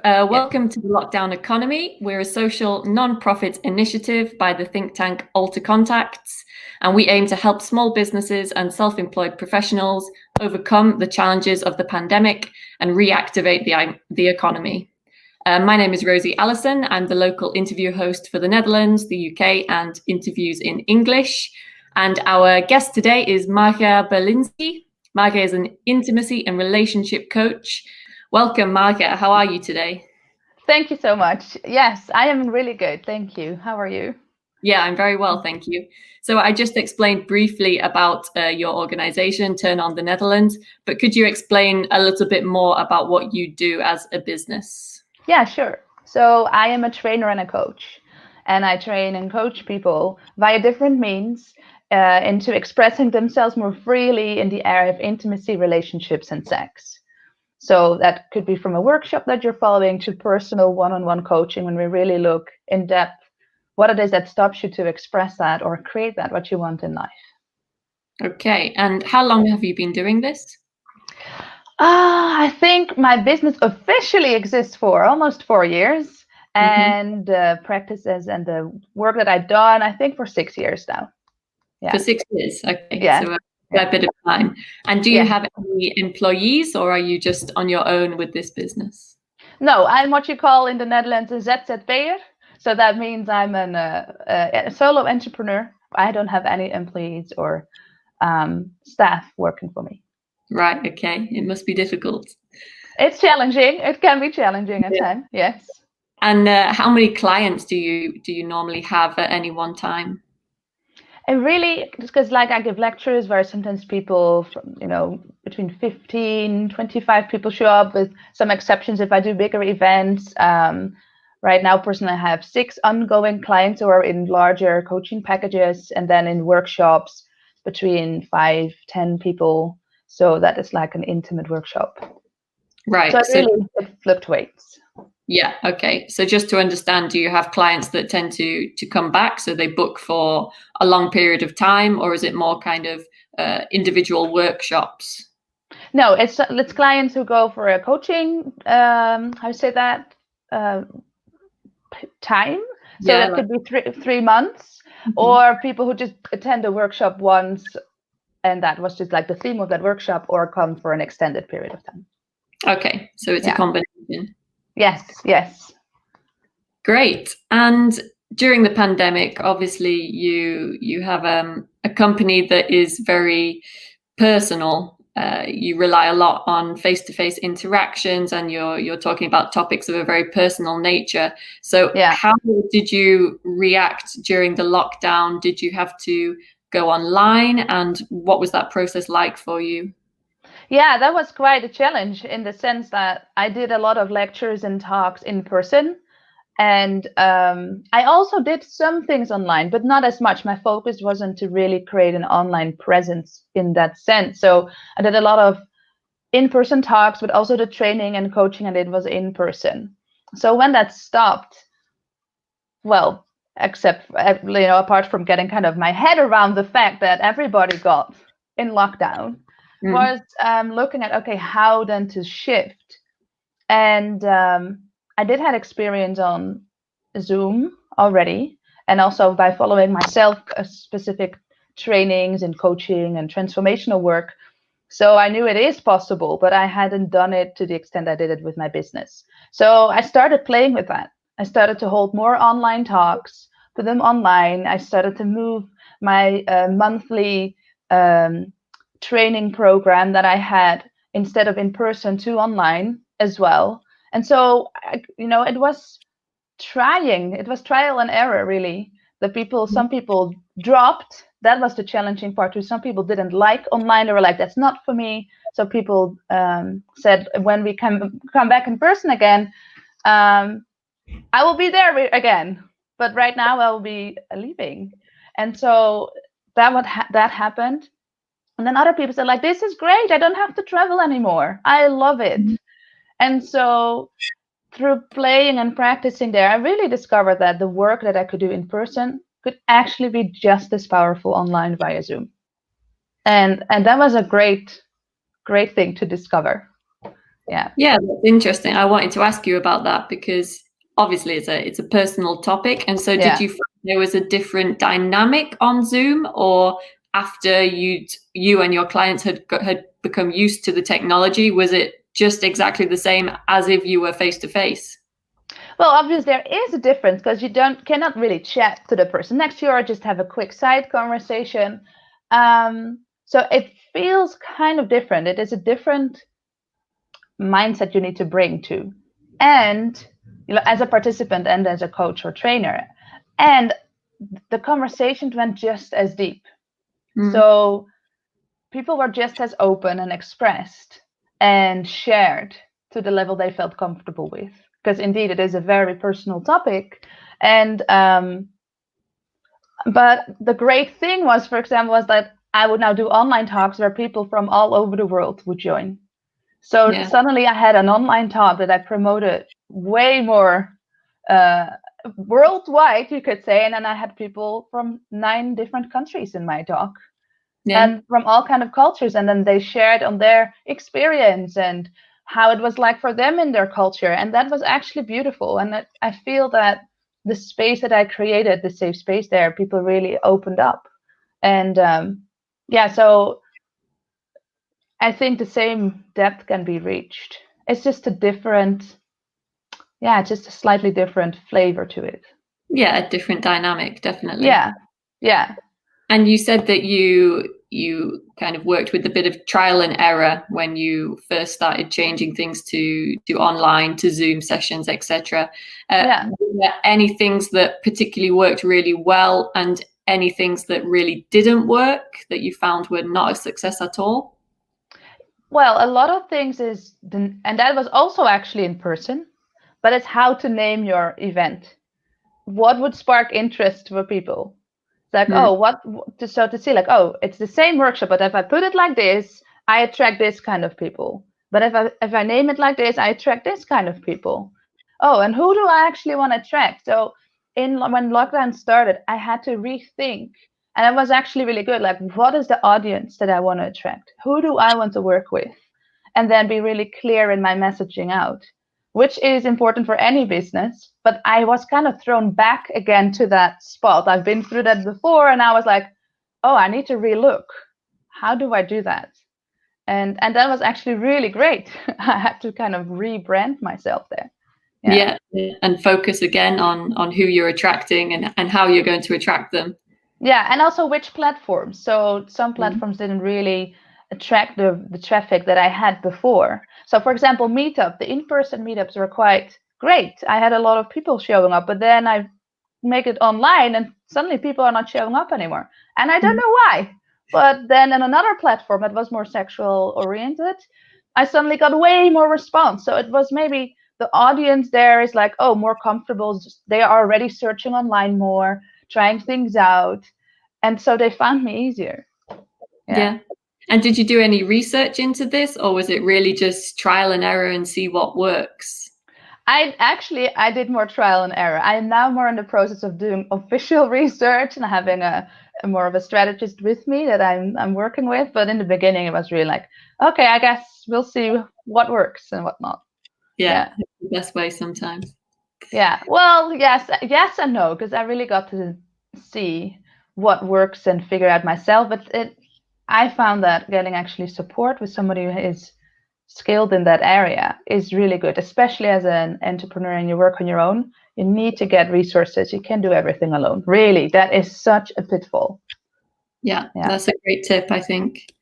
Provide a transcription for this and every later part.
Welcome to the Lockdown Economy. We're a social non-profit initiative by the think tank AlterContacts, and we aim to help small businesses and self-employed professionals overcome the challenges of the pandemic and reactivate the economy. My name is Rosie Allison. I'm the local interview host for the Netherlands, the UK, and interviews in English. And our guest today is Marga Berlinski. Marga is an intimacy and relationship coach. Welcome, Marga. How are you today? Thank you so much. Yes, I am really good. Thank you. How are you? Yeah, I'm very well, thank you. So I just explained briefly about your organization, TurnOn the Netherlands, but could you explain a little bit more about what you do as a business? Yeah, sure. So I am a trainer and a coach, and I train and coach people via different means into expressing themselves more freely in the area of intimacy, relationships, and sex. So that could be from a workshop that you're following to personal one-on-one coaching, when we really look in depth what it is that stops you to express that or create that what you want in life. Okay, and how long have you been doing this? I think my business officially exists for almost 4 years, and practices and the work that I've done, I think for 6 years now. Yeah. For 6 years, okay. Yeah. So a bit of time. And do you have any employees, or are you just on your own with this business? No, I'm what you call in the Netherlands a ZZP'er. So that means I'm a solo entrepreneur. I don't have any employees or staff working for me. Right, okay. It must be difficult. It's challenging. It can be challenging at times, yes. And how many clients do you normally have at any one time? And really, because like I give lectures where sometimes people from, between 15, 25 people show up, with some exceptions if I do bigger events. Right now, personally, I have 6 ongoing clients who are in larger coaching packages, and then in workshops between 5, 10 people. So that is like an intimate workshop. Right. So it fluctuates. Yeah. Okay. So just to understand, do you have clients that tend to come back, so they book for a long period of time, or is it more kind of individual workshops? No, it's clients who go for a coaching. How to say that? Time. So that could be 3 months, or people who just attend a workshop once, and that was just like the theme of that workshop, or come for an extended period of time. Okay. So it's a combination. Yes. Great. And during the pandemic, obviously you have a company that is very personal. You rely a lot on face-to-face interactions, and you're talking about topics of a very personal nature. So how did you react during the lockdown? Did you have to go online, and what was that process like for you? Yeah, that was quite a challenge, in the sense that I did a lot of lectures and talks in person. And I also did some things online, but not as much. My focus wasn't to really create an online presence in that sense. So I did a lot of in-person talks, but also the training and coaching I did was in person. So when that stopped, well, except, apart from getting kind of my head around the fact that everybody got in lockdown, was looking at, okay, how then to shift. And I did have experience on Zoom already, and also by following myself specific trainings in coaching and transformational work. So I knew it is possible, but I hadn't done it to the extent I did it with my business. So I started playing with that. I started to hold more online talks, put them online. I started to move my monthly training program that I had, instead of in person, to online as well. And so, it was trying. It was trial and error, really. Some people dropped. That was the challenging part too. Some people didn't like online. They were like, that's not for me. So people said, when we come back in person again, I will be there again. But right now I will be leaving. And so that happened. And then other people said, like, this is great. I don't have to travel anymore. I love it. And so through playing and practicing there, I really discovered that the work that I could do in person could actually be just as powerful online via Zoom. And that was a great thing to discover. Yeah. Yeah, that's interesting. I wanted to ask you about that because obviously it's a personal topic. And so did you find there was a different dynamic on Zoom, or after you and your clients had become used to the technology, was it just exactly the same as if you were face to face? Well, obviously there is a difference because you cannot really chat to the person next to you or just have a quick side conversation. So it feels kind of different. It is a different mindset you need to bring to, and as a participant and as a coach or trainer, and the conversations went just as deep. So people were just as open and expressed and shared to the level they felt comfortable with, because indeed it is a very personal topic. And but the great thing was, for example, was that I would now do online talks where people from all over the world would join. So suddenly I had an online talk that I promoted way more worldwide, you could say. And then I had people from 9 different countries in my talk. And from all kind of cultures. And then they shared on their experience and how it was like for them in their culture. And that was actually beautiful. And I feel that the space that I created, the safe space there, people really opened up. And so I think the same depth can be reached. It's just a different, just a slightly different flavor to it. Yeah, a different dynamic, definitely. Yeah. And you said that you kind of worked with a bit of trial and error when you first started changing things to online, to Zoom sessions, etc. Were there any things that particularly worked really well and any things that really didn't work that you found were not a success at all? Well, a lot of things and that was also actually in person, but it's how to name your event. What would spark interest for people? It's like, so to see like, it's the same workshop, but if I put it like this, I attract this kind of people. But if I name it like this, I attract this kind of people. Oh, and who do I actually want to attract? So when lockdown started, I had to rethink. And it was actually really good. Like, what is the audience that I want to attract? Who do I want to work with? And then be really clear in my messaging out, which is important for any business. But I was kind of thrown back again to that spot. I've been through that before, and I was like, oh, I need to relook. How do I do that? And that was actually really great. I had to kind of rebrand myself there. Yeah, and focus again on who you're attracting and how you're going to attract them. Yeah, and also which platforms. So some platforms didn't really attract the traffic that I had before. So for example, Meetup, the in-person meetups were quite great. I had a lot of people showing up, but then I make it online and suddenly people are not showing up anymore. And I don't know why. But then in another platform that was more sexual oriented, I suddenly got way more response. So it was maybe the audience there is like, oh, more comfortable. They are already searching online more, trying things out. And so they found me easier. Yeah. And did you do any research into this, or was it really just trial and error and see what works? I did more trial and error. I am now more in the process of doing official research and having a more of a strategist with me that I'm working with. But in the beginning, it was really like, okay, I guess we'll see what works and what not. Yeah. The best way sometimes. Yeah. Well, yes and no, because I really got to see what works and figure out myself. But I found that getting actually support with somebody who is skilled in that area is really good, especially as an entrepreneur and you work on your own. You need to get resources. You can't do everything alone. Really, that is such a pitfall. Yeah, that's a great tip, I think.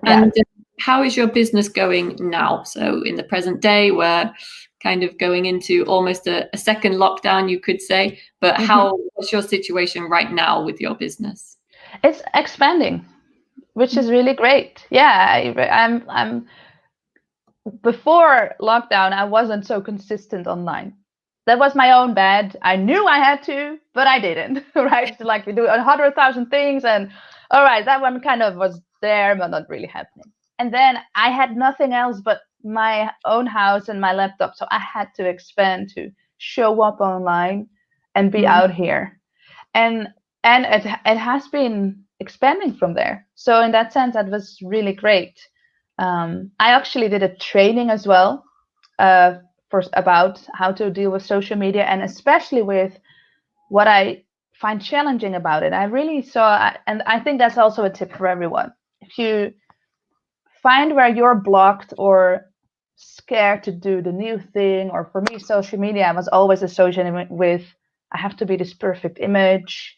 And how is your business going now? So in the present day, we're kind of going into almost a second lockdown, you could say. But what's your situation right now with your business? It's expanding, which is really great. Yeah, I'm before lockdown, I wasn't so consistent online. That was my own bad. I knew I had to, but I didn't, right? Like we do 100,000 things and all right, that one kind of was there, but not really happening. And then I had nothing else but my own house and my laptop. So I had to expand to show up online and be out here. And it has been expanding from there. So in that sense, that was really great. I actually did a training as well about how to deal with social media, and especially with what I find challenging about it. I really saw, and I think that's also a tip for everyone. If you find where you're blocked or scared to do the new thing, or for me, social media was always associated with, I have to be this perfect image,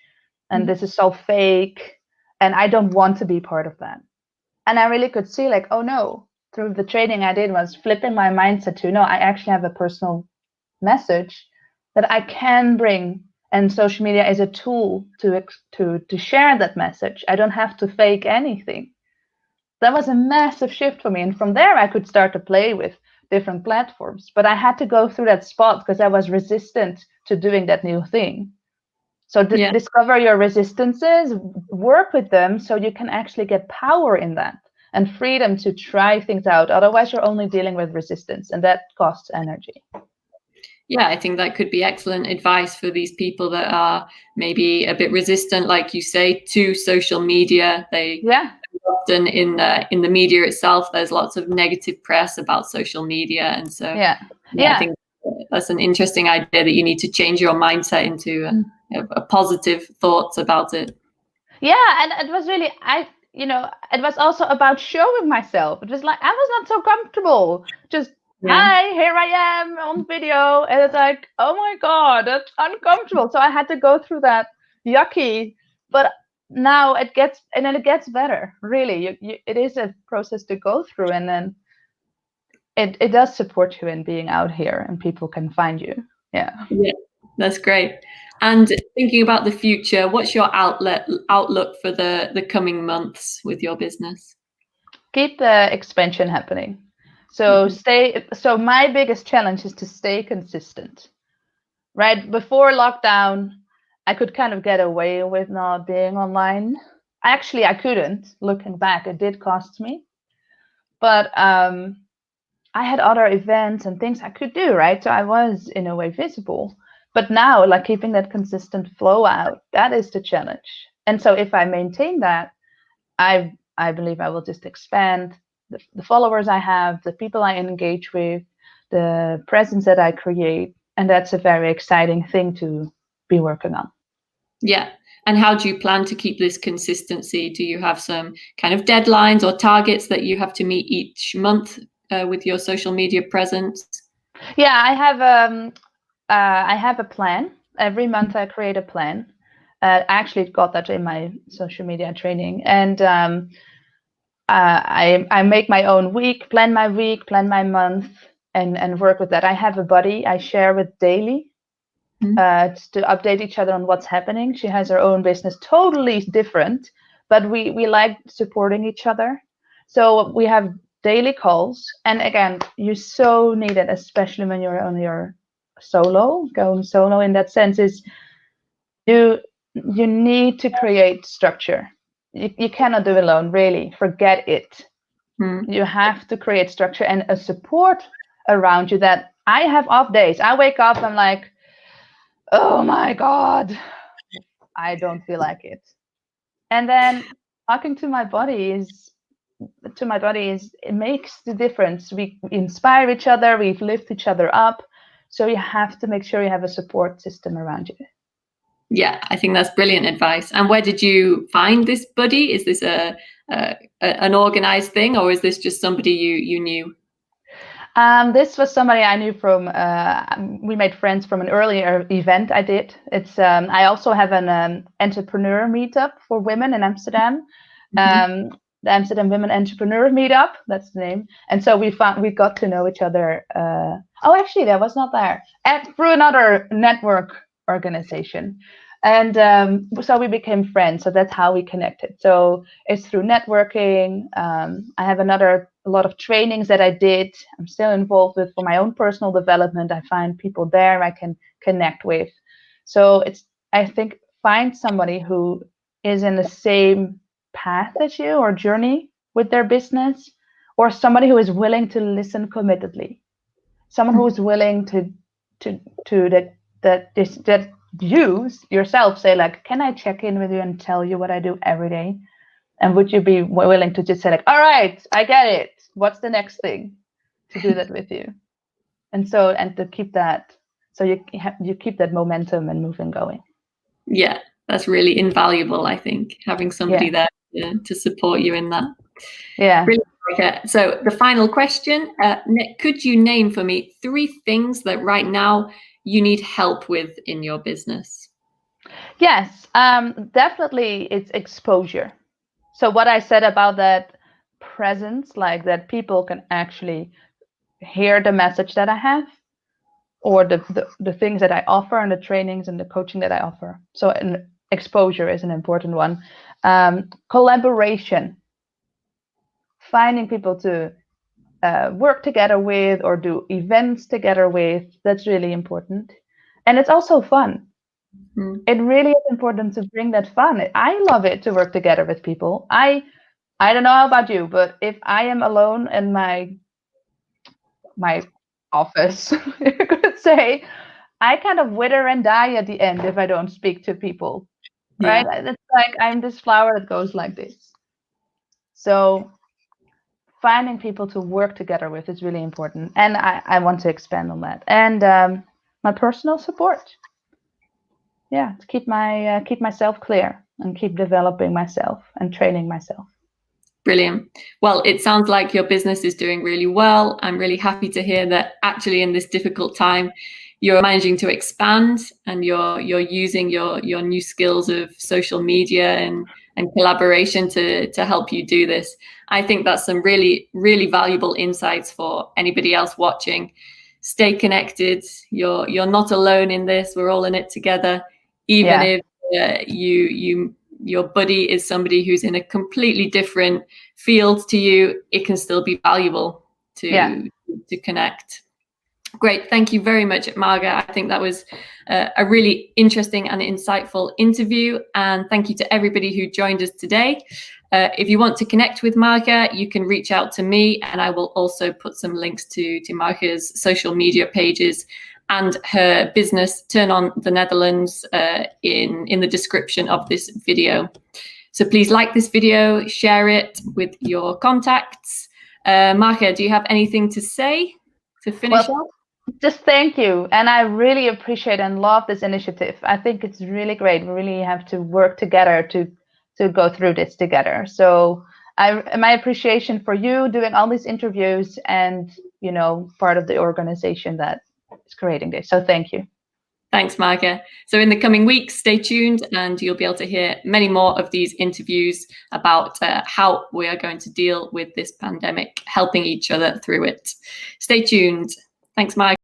and this is so fake, and I don't want to be part of that. And I really could see like, oh no, through the training I did was flipping my mindset to, no, I actually have a personal message that I can bring, and social media is a tool to share that message. I don't have to fake anything. That was a massive shift for me, and from there I could start to play with different platforms. But I had to go through that spot because I was resistant to doing that new thing. So discover your resistances, work with them so you can actually get power in that and freedom to try things out. Otherwise, you're only dealing with resistance, and that costs energy. Yeah, I think that could be excellent advice for these people that are maybe a bit resistant, like you say, to social media. They often in the media itself, there's lots of negative press about social media, and so I think that's an interesting idea, that you need to change your mindset into a positive thoughts about it. Yeah, and it was really, it was also about showing myself. It was like I was not so comfortable. Just hi, here I am on video, and it's like, oh my god, that's uncomfortable. So I had to go through that yucky, but now it gets better. Really, it is a process to go through, and then it does support you in being out here, and people can find you. Yeah, that's great. And thinking about the future, what's your outlook for the coming months with your business? Keep the expansion happening. So So my biggest challenge is to stay consistent. Right before lockdown, I could kind of get away with not being online. Actually, I couldn't. Looking back, it did cost me. But I had other events and things I could do, right? So I was in a way visible. But now, like keeping that consistent flow out, that is the challenge. And so if I maintain that, I believe I will just expand the followers I have, the people I engage with, the presence that I create. And that's a very exciting thing to be working on. Yeah. And how do you plan to keep this consistency? Do you have some kind of deadlines or targets that you have to meet each month with your social media presence? Yeah, I have a plan. Every month I create a plan. I actually got that in my social media training, and I make my own week, plan my month, and work with that. I have a buddy I share with daily to update each other on what's happening. She has her own business, totally different, but we like supporting each other. So we have daily calls, and again, you so need it, especially when you're on your going solo in that sense, is you need to create structure. You cannot do it alone, really. Forget it. You have to create structure and a support around you. That I have off days. I wake up, I'm like, oh my god, I don't feel like it. And then talking to my body is it makes the difference. We inspire each other, we lift each other up. So you have to make sure you have a support system around you. Yeah, I think that's brilliant advice. And where did you find this buddy? Is this an organized thing, or is this just somebody you knew? This was somebody I knew from. We made friends from an earlier event I did. It's. I also have an entrepreneur meetup for women in Amsterdam. The Amsterdam Women Entrepreneur Meetup. That's the name. And so we got to know each other. Actually, that was not there. Through another network organization. And so we became friends. So that's how we connected. So it's through networking. I have a lot of trainings that I did. I'm still involved with for my own personal development. I find people there I can connect with. So I think find somebody who is in the same path as you or journey with their business, or somebody who is willing to listen committedly. Someone who is willing that you yourself say, like, can I check in with you and tell you what I do every day? And would you be willing to just say, like, all right, I get it. What's the next thing? To do that with you. and to keep that, so you keep that momentum and moving going. Yeah, that's really invaluable, I think, having somebody there to support you in that. Yeah. Brilliant. Okay. So the final question, Nick, could you name for me 3 things that right now you need help with in your business? Yes, definitely it's exposure. So what I said about that presence, like that people can actually hear the message that I have, or the things that I offer, and the trainings and the coaching that I offer. So exposure is an important one. Collaboration, finding people to work together with or do events together with, that's really important. And it's also fun. It really is important to bring that fun. I love it to work together with people. I don't know about you, but if I am alone in my office, you could say, I kind of wither and die at the end if I don't speak to people, right? Yeah. It's like I'm this flower that goes like this. So finding people to work together with is really important, and I want to expand on that. And my personal support, to keep myself clear and keep developing myself and training myself. Brilliant. Well, it sounds like your business is doing really well. I'm really happy to hear that actually in this difficult time, you're managing to expand and you're using your new skills of social media and collaboration to help you do this. I think that's some really, really valuable insights for anybody else watching. Stay connected. You're not alone in this. We're all in it together. Even if your buddy is somebody who's in a completely different field to you, it can still be valuable to connect. Great. Thank you very much, Marga. I think that was a really interesting and insightful interview. And thank you to everybody who joined us today. If you want to connect with Marga, you can reach out to me, and I will also put some links to Marga's social media pages and her business, TurnOn the Netherlands, in the description of this video. So please like this video, share it with your contacts. Marga, do you have anything to say to finish off? Just thank you. And I really appreciate and love this initiative. I think it's really great. We really have to work together to go through this together. So my appreciation for you doing all these interviews and, part of the organization that is creating this. So thank you. Thanks, Marga. So in the coming weeks, stay tuned and you'll be able to hear many more of these interviews about how we are going to deal with this pandemic, helping each other through it. Stay tuned. Thanks, Marga.